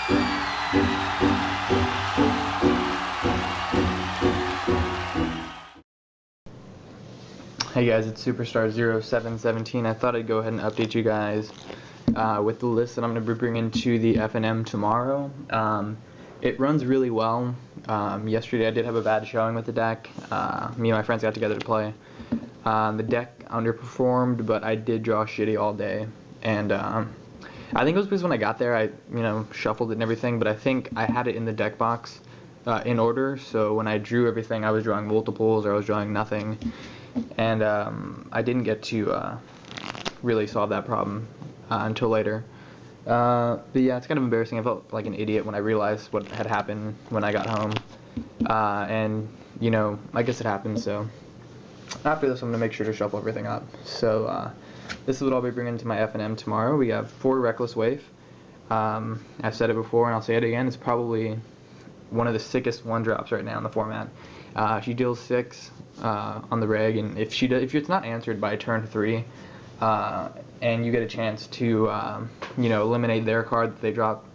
Hey guys, it's Superstar0717. I thought I'd go ahead and update you guys with the list that I'm going to be bringing to the FNM tomorrow. It runs really well. Yesterday I did have a bad showing with the deck. Me and my friends got together to play. The deck underperformed, but I did draw shitty all day. And I think it was because when I got there I shuffled it and everything, but I think I had it in the deck box in order, so when I drew everything I was drawing multiples or I was drawing nothing. And I didn't get to really solve that problem until later. But yeah, it's kind of embarrassing. I felt like an idiot when I realized what had happened when I got home. And, I guess it happened, so after this I'm going to make sure to shuffle everything up. So this is what I'll be bringing to my FNM tomorrow. We have 4 Reckless Waif. I've said it before and I'll say it again. It's probably one of the sickest 1-drops right now in the format. She deals 6 on the reg, and if it's not answered by turn 3, and you get a chance to eliminate their card that they drop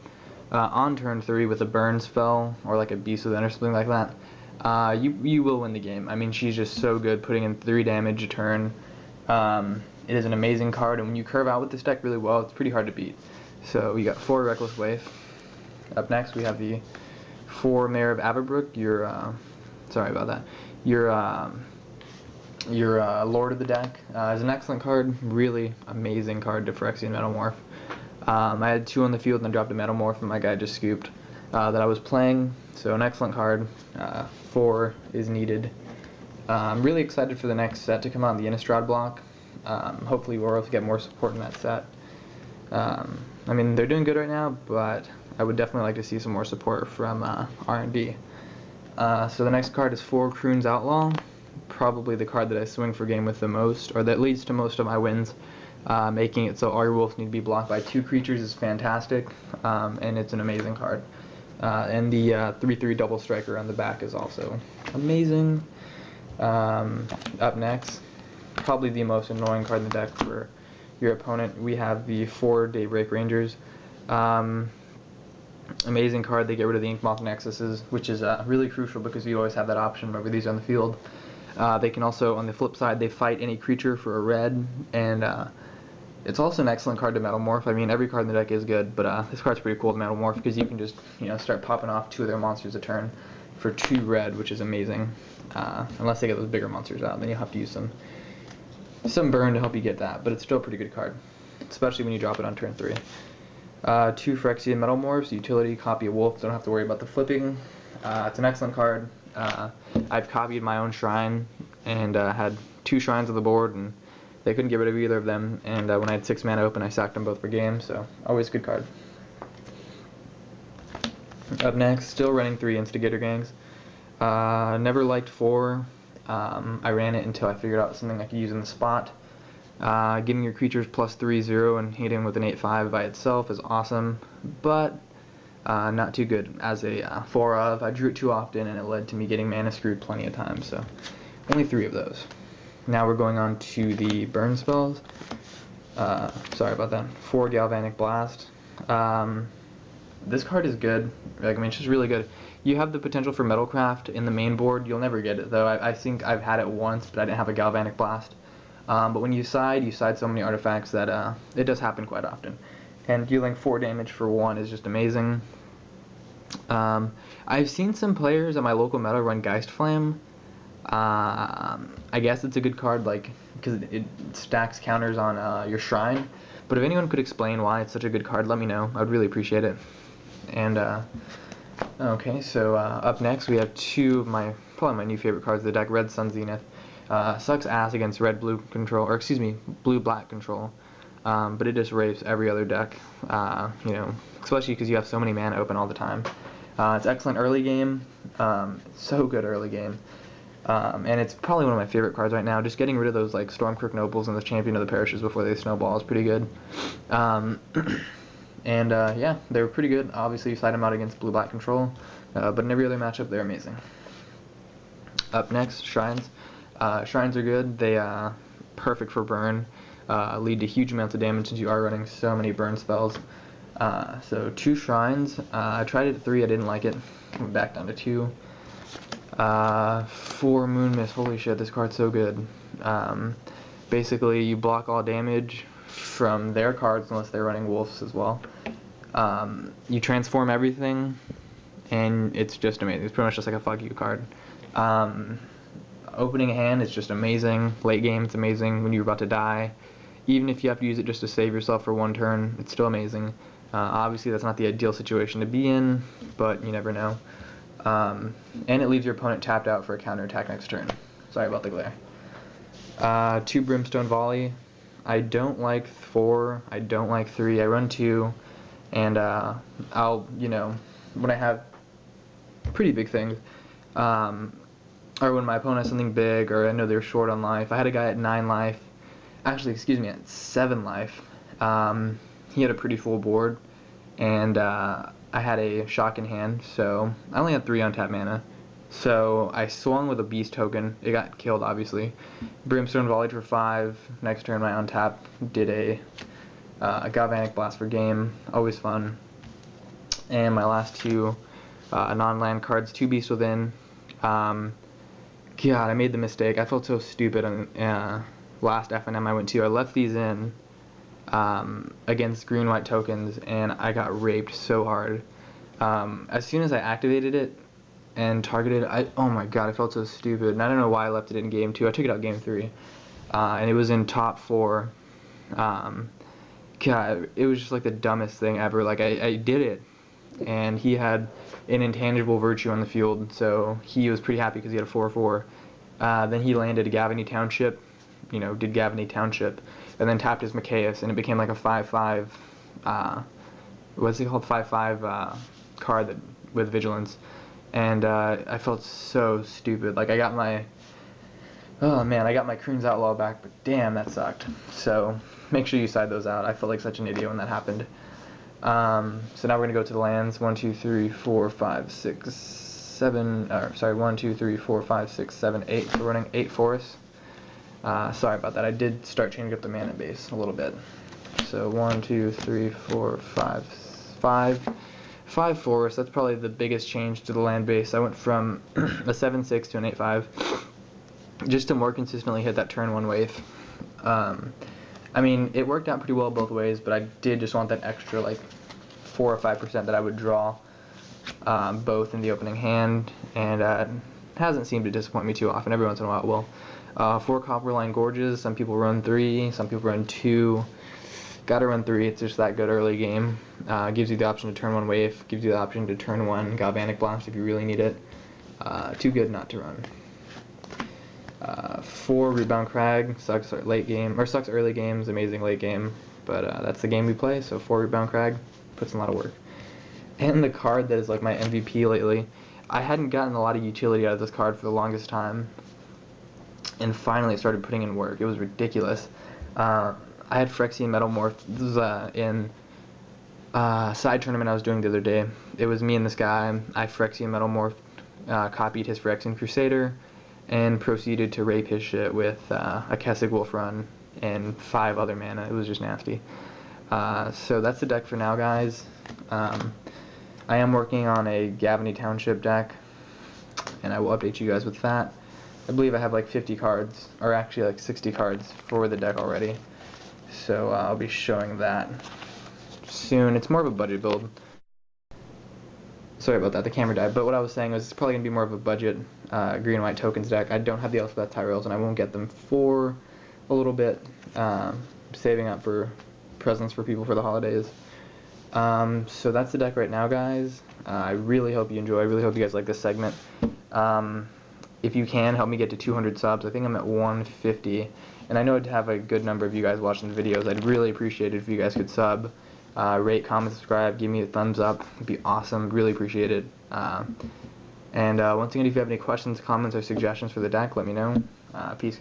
on turn 3 with a burn spell or like a beast within or something like that, you will win the game. I mean, she's just so good, putting in 3 damage a turn. It is an amazing card, and when you curve out with this deck really well, it's pretty hard to beat. So we got 4 Reckless Waif. Up next we have the 4 Mayor of Avabruck. Sorry about that. Your Lord of the deck is an excellent card, really amazing card to Phyrexian Metamorph. I had 2 on the field and I dropped a Metamorph and my guy just scooped that I was playing, so an excellent card. 4 is needed. I'm really excited for the next set to come out in the Innistrad block. Hopefully Werewolf will get more support in that set. I mean, they're doing good right now, but I would definitely like to see some more support from R&D. So the next card is 4 Kruin Outlaw, probably the card that I swing for game with the most, or that leads to most of my wins. Making it so all your wolves need to be blocked by 2 creatures is fantastic, and it's an amazing card. And the 3/3 double striker on the back is also amazing. Up next, probably the most annoying card in the deck for your opponent, we have the 4 Daybreak Rangers. Amazing card. They get rid of the Inkmoth Nexuses, which is really crucial because you always have that option whenever these are on the field. They can also, on the flip side, they fight any creature for a red, and it's also an excellent card to Metamorph. I mean, every card in the deck is good, but this card's pretty cool to Metamorph because you can just start popping off 2 of their monsters a turn for 2 red, which is amazing. Unless they get those bigger monsters out, then you'll have to use some burn to help you get that, but it's still a pretty good card, especially when you drop it on turn 3. 2 Phyrexian Metamorphs, utility, copy a wolf, don't have to worry about the flipping. It's an excellent card. I've copied my own shrine and had 2 shrines on the board, and they couldn't get rid of either of them, and when I had 6 mana open I sacked them both for game, so always a good card. Up next, still running 3 Instigator Gangs. Never liked 4. I ran it until I figured out something I could use in the spot. Giving your creatures +3/0 and hitting with an 8/5 by itself is awesome, but not too good as a 4 of. I drew it too often and it led to me getting mana screwed plenty of times, so only 3 of those. Now we're going on to the burn spells. Sorry about that. 4 Galvanic Blast. This card is good. It's just really good. You have the potential for Metalcraft in the main board. You'll never get it though. I think I've had it once, but I didn't have a Galvanic Blast. But when you side so many artifacts that it does happen quite often. And dealing 4 damage for 1 is just amazing. I've seen some players at my local meta run Geist Flame. I guess it's a good card, because it stacks counters on your shrine. But if anyone could explain why it's such a good card, let me know. I would really appreciate it. And okay, so up next we have 2 of probably my new favorite cards of the deck, Red Sun Zenith. Sucks ass against red-blue control, or excuse me, blue-black control, but it just rapes every other deck, especially because you have so many mana open all the time. It's excellent early game, so good early game, and it's probably one of my favorite cards right now. Just getting rid of those Stormcrook Nobles and the Champion of the Parishes before they snowball is pretty good. Yeah, they were pretty good. Obviously you side them out against blue-black control, but in every other matchup they're amazing. Up next, Shrines. Shrines are good. They perfect for burn. Lead to huge amounts of damage since you are running so many burn spells. So 2 shrines. I tried it at 3, I didn't like it. Went back down to 2. 4 Moonmist. Holy shit, this card's so good. Basically, you block all damage from their cards unless they're running wolves as well. You transform everything, and it's just amazing. It's pretty much just like a fuck you card. Opening a hand is just amazing. Late game, it's amazing when you're about to die. Even if you have to use it just to save yourself for 1 turn, it's still amazing. Obviously, that's not the ideal situation to be in, but you never know. And it leaves your opponent tapped out for a counterattack next turn. Sorry about the glare. 2 Brimstone Volley. I don't like 4, I don't like 3, I run 2, and I'll, when I have pretty big things, or when my opponent has something big, or I know they're short on life. I had a guy at 9 life, actually, excuse me, at 7 life. He had a pretty full board, and I had a shock in hand, so I only had 3 untapped mana. So I swung with a beast token. It got killed, obviously. Brimstone volleyed for 5. Next turn, my untap did a Galvanic Blast for game. Always fun. And my last 2 non-land cards, 2 Beast Within. God, I made the mistake. I felt so stupid on last FNM I went to. I left these in against green-white tokens, and I got raped so hard. As soon as I activated it and targeted, oh my god, I felt so stupid. And I don't know why I left it in game 2. I took it out game 3, and it was in top 4. God, it was just like the dumbest thing ever. Like I did it, and he had an intangible virtue on the field, so he was pretty happy because he had a 4/4. Then he landed a Gavany Township, did Gavany Township, and then tapped his Machias, and it became like a 5/5. What's it called? 5/5 card that with vigilance. And I felt so stupid. Like I got my Kruin Outlaw back, but damn, that sucked. So make sure you side those out. I felt like such an idiot when that happened. So now we're gonna go to the lands. 1, 2, 3, 4, 5, 6, 7. 1, 2, 3, 4, 5, 6, 7, 8. So we're running 8 forests. Sorry about that. I did start changing up the mana base a little bit. So 1, 2, 3, 4, 5. 5 forests. That's probably the biggest change to the land base. I went from a 7/6 to an 8/5, just to more consistently hit that turn 1 wave. I mean, it worked out pretty well both ways, but I did just want that extra like 4 or 5% that I would draw, both in the opening hand, and it hasn't seemed to disappoint me too often. Every once in a while it will. 4 Copperline Gorges. Some people run 3, some people run 2. Gotta run 3, it's just that good early game. Gives you the option to turn 1 wave, gives you the option to turn 1 Galvanic Blast if you really need it. Too good not to run. 4 Rootbound Crag, sucks late game, or sucks early games, amazing late game, but that's the game we play, so 4 Rootbound Crag, puts in a lot of work. And the card that is like my MVP lately, I hadn't gotten a lot of utility out of this card for the longest time, and finally it started putting in work. It was ridiculous. I had Phyrexian Metamorph. This was in side tournament I was doing the other day. It was me and this guy. I Phyrexian Metamorphed, copied his Phyrexian Crusader, and proceeded to rape his shit with a Kessig Wolf Run and 5 other mana. It was just nasty. So that's the deck for now, guys. I am working on a Gavany Township deck, and I will update you guys with that. I believe I have like 50 cards, or actually like 60 cards for the deck already. So I'll be showing that soon. It's more of a budget build. Sorry about that, the camera died. But what I was saying was it's probably going to be more of a budget green-white tokens deck. I don't have the Alphabet Tyrells, and I won't get them for a little bit. Saving up for presents for people for the holidays. So that's the deck right now, guys. I really hope you enjoy. I really hope you guys like this segment. If you can, help me get to 200 subs. I think I'm at 150. And I know I'd have a good number of you guys watching the videos. I'd really appreciate it if you guys could sub, rate, comment, subscribe, give me a thumbs up. It'd be awesome. Really appreciate it. And once again, if you have any questions, comments, or suggestions for the deck, let me know. Peace, guys.